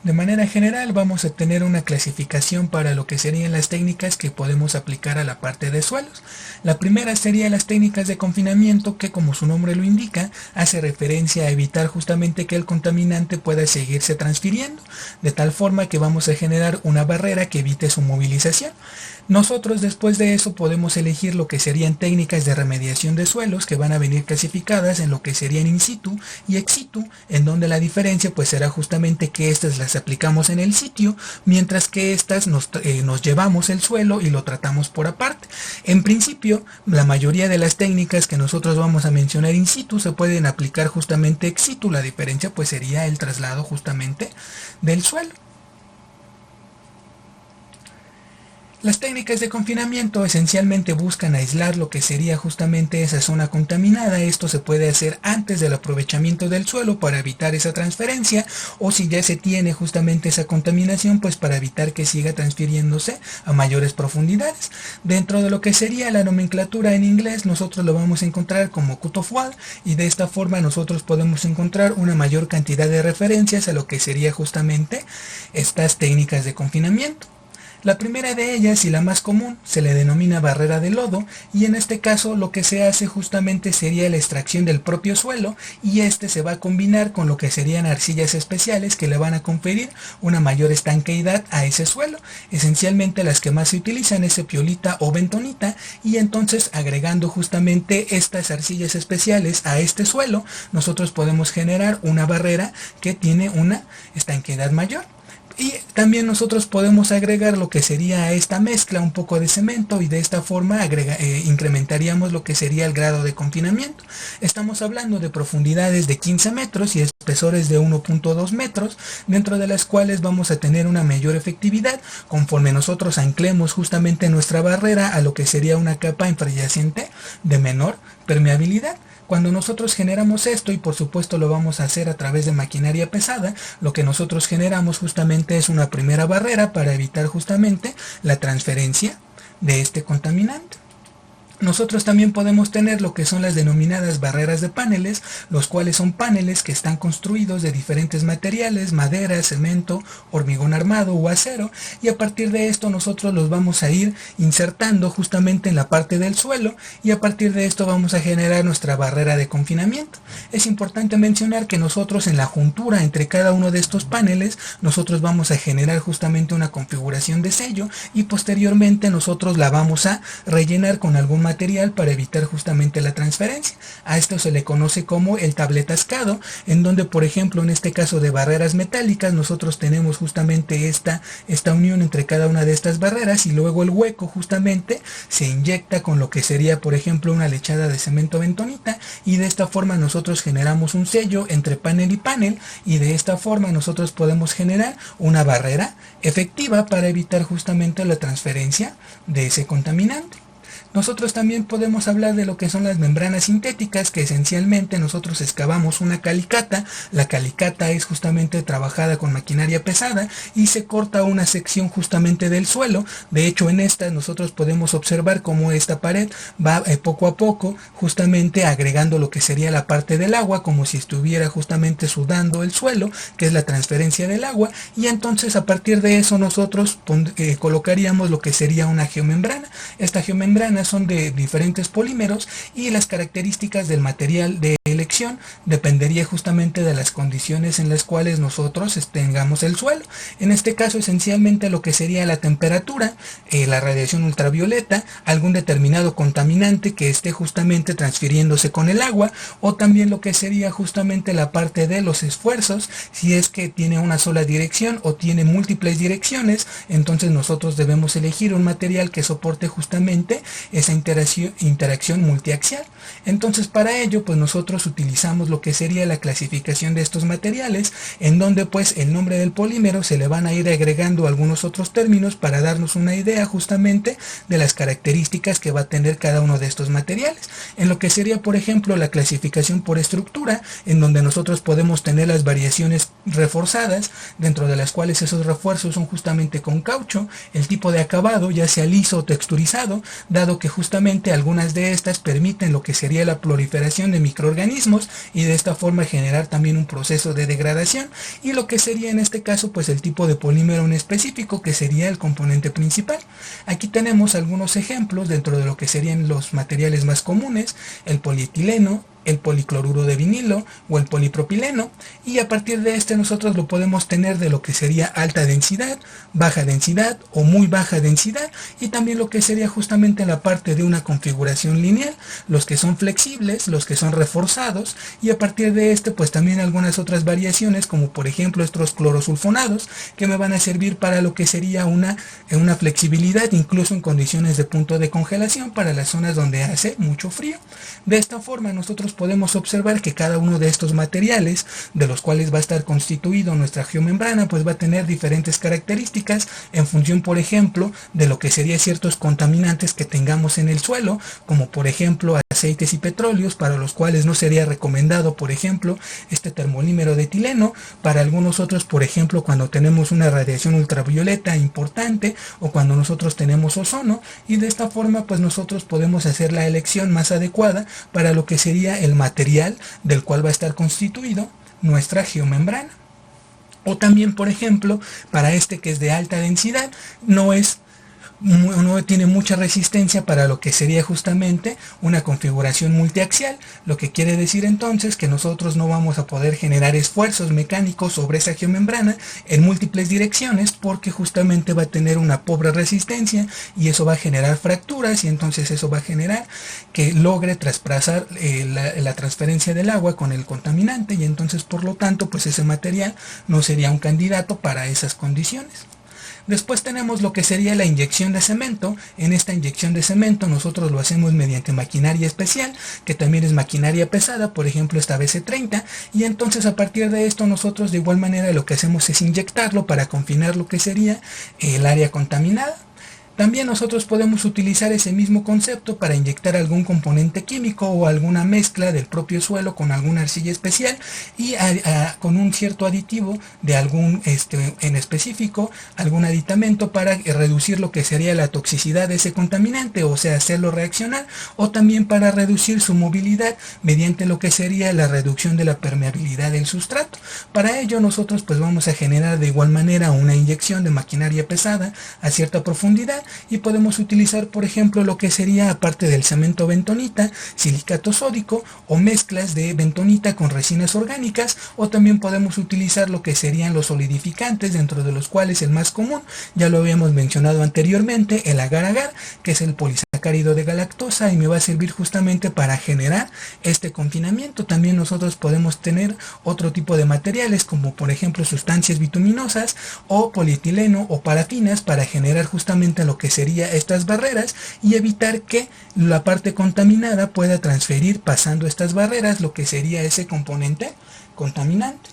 De manera general vamos a tener una clasificación para lo que serían las técnicas que podemos aplicar a la parte de suelos. La primera sería las técnicas de confinamiento, que como su nombre lo indica, hace referencia a evitar justamente que el contaminante pueda seguirse transfiriendo, de tal forma que vamos a generar una barrera que evite su movilización. Nosotros después de eso podemos elegir lo que serían técnicas de remediación de suelos, que van a venir clasificadas en lo que serían in situ y ex situ, en donde la diferencia pues será justamente que estas las aplicamos en el sitio, mientras que estas nos llevamos el suelo y lo tratamos por aparte. En principio, la mayoría de las técnicas que nosotros vamos a mencionar in situ se pueden aplicar justamente ex situ. La diferencia pues sería el traslado justamente del suelo. Las técnicas de confinamiento esencialmente buscan aislar lo que sería justamente esa zona contaminada. Esto se puede hacer antes del aprovechamiento del suelo para evitar esa transferencia, o si ya se tiene justamente esa contaminación, pues para evitar que siga transfiriéndose a mayores profundidades. Dentro de lo que sería la nomenclatura en inglés, nosotros lo vamos a encontrar como cut-off wall, y de esta forma nosotros podemos encontrar una mayor cantidad de referencias a lo que sería justamente estas técnicas de confinamiento. La primera de ellas, y la más común, se le denomina barrera de lodo, y en este caso lo que se hace justamente sería la extracción del propio suelo, y este se va a combinar con lo que serían arcillas especiales que le van a conferir una mayor estanqueidad a ese suelo. Esencialmente las que más se utilizan es piolita o bentonita, y entonces agregando justamente estas arcillas especiales a este suelo, nosotros podemos generar una barrera que tiene una estanqueidad mayor. Y también nosotros podemos agregar lo que sería a esta mezcla un poco de cemento, y de esta forma incrementaríamos lo que sería el grado de confinamiento. Estamos hablando de profundidades de 15 metros y espesores de 1.2 metros, dentro de las cuales vamos a tener una mayor efectividad conforme nosotros anclemos justamente nuestra barrera a lo que sería una capa infrayacente de menor permeabilidad. Cuando nosotros generamos esto, y por supuesto lo vamos a hacer a través de maquinaria pesada, lo que nosotros generamos justamente es una primera barrera para evitar justamente la transferencia de este contaminante. Nosotros también podemos tener lo que son las denominadas barreras de paneles, los cuales son paneles que están construidos de diferentes materiales: madera, cemento, hormigón armado o acero, y a partir de esto nosotros los vamos a ir insertando justamente en la parte del suelo, y a partir de esto vamos a generar nuestra barrera de confinamiento. Es importante mencionar que nosotros en la juntura entre cada uno de estos paneles, nosotros vamos a generar justamente una configuración de sello, y posteriormente nosotros la vamos a rellenar con algún material para evitar justamente la transferencia. A esto se le conoce como el tabletascado, en donde por ejemplo en este caso de barreras metálicas nosotros tenemos justamente esta unión entre cada una de estas barreras, y luego el hueco justamente se inyecta con lo que sería por ejemplo una lechada de cemento bentonita, y de esta forma nosotros generamos un sello entre panel y panel, y de esta forma nosotros podemos generar una barrera efectiva para evitar justamente la transferencia de ese contaminante. Nosotros también podemos hablar de lo que son las membranas sintéticas, que esencialmente nosotros excavamos una calicata. La calicata es justamente trabajada con maquinaria pesada y se corta una sección justamente del suelo. De hecho, en esta nosotros podemos observar cómo esta pared va poco a poco justamente agregando lo que sería la parte del agua, como si estuviera justamente sudando el suelo, que es la transferencia del agua, y entonces a partir de eso nosotros colocaríamos lo que sería una geomembrana. Esta geomembrana son de diferentes polímeros, y las características del material de elección dependería justamente de las condiciones en las cuales nosotros tengamos el suelo. En este caso esencialmente lo que sería la temperatura, la radiación ultravioleta, algún determinado contaminante que esté justamente transfiriéndose con el agua, o también lo que sería justamente la parte de los esfuerzos, si es que tiene una sola dirección o tiene múltiples direcciones. Entonces nosotros debemos elegir un material que soporte justamente esa interacción multiaxial. Entonces para ello pues nosotros utilizamos lo que sería la clasificación de estos materiales, en donde pues el nombre del polímero se le van a ir agregando algunos otros términos para darnos una idea justamente de las características que va a tener cada uno de estos materiales. En lo que sería por ejemplo la clasificación por estructura, en donde nosotros podemos tener las variaciones reforzadas, dentro de las cuales esos refuerzos son justamente con caucho, el tipo de acabado ya sea liso o texturizado, dado dado que justamente algunas de estas permiten lo que sería la proliferación de microorganismos y de esta forma generar también un proceso de degradación, y lo que sería en este caso pues el tipo de polímero en específico, que sería el componente principal. Aquí tenemos algunos ejemplos dentro de lo que serían los materiales más comunes: el polietileno, el policloruro de vinilo o el polipropileno, y a partir de este nosotros lo podemos tener de lo que sería alta densidad, baja densidad o muy baja densidad, y también lo que sería justamente la parte de una configuración lineal, los que son flexibles, los que son reforzados, y a partir de este pues también algunas otras variaciones, como por ejemplo estos clorosulfonados, que me van a servir para lo que sería una flexibilidad incluso en condiciones de punto de congelación para las zonas donde hace mucho frío. De esta forma nosotros podemos observar que cada uno de estos materiales, de los cuales va a estar constituido nuestra geomembrana, pues va a tener diferentes características en función, por ejemplo, de lo que serían ciertos contaminantes que tengamos en el suelo, como por ejemplo aceites y petróleos, para los cuales no sería recomendado, por ejemplo, este termolímero de etileno. Para algunos otros, por ejemplo, cuando tenemos una radiación ultravioleta importante o cuando nosotros tenemos ozono, y de esta forma pues nosotros podemos hacer la elección más adecuada para lo que sería el material del cual va a estar constituido nuestra geomembrana. O también, por ejemplo, para este que es de alta densidad, no tiene mucha resistencia para lo que sería justamente una configuración multiaxial, lo que quiere decir entonces que nosotros no vamos a poder generar esfuerzos mecánicos sobre esa geomembrana en múltiples direcciones, porque justamente va a tener una pobre resistencia y eso va a generar fracturas, y entonces eso va a generar que logre traspasar la transferencia del agua con el contaminante, y entonces por lo tanto pues ese material no sería un candidato para esas condiciones. Después tenemos lo que sería la inyección de cemento. En esta inyección de cemento nosotros lo hacemos mediante maquinaria especial, que también es maquinaria pesada, por ejemplo esta BC30, y entonces a partir de esto nosotros de igual manera lo que hacemos es inyectarlo para confinar lo que sería el área contaminada. También nosotros podemos utilizar ese mismo concepto para inyectar algún componente químico o alguna mezcla del propio suelo con alguna arcilla especial y con un cierto aditivo de algún en específico, algún aditamento para reducir lo que sería la toxicidad de ese contaminante, o sea, hacerlo reaccionar, o también para reducir su movilidad mediante lo que sería la reducción de la permeabilidad del sustrato. Para ello nosotros pues vamos a generar de igual manera una inyección de maquinaria pesada a cierta profundidad, y podemos utilizar por ejemplo lo que sería, aparte del cemento bentonita, silicato sódico o mezclas de bentonita con resinas orgánicas, o también podemos utilizar lo que serían los solidificantes, dentro de los cuales el más común, ya lo habíamos mencionado anteriormente, el agar-agar, que es el polisacárido de galactosa, y me va a servir justamente para generar este confinamiento. También nosotros podemos tener otro tipo de materiales, como por ejemplo sustancias bituminosas o polietileno o parafinas, para generar justamente lo que sería estas barreras y evitar que la parte contaminada pueda transferir pasando estas barreras lo que sería ese componente contaminante.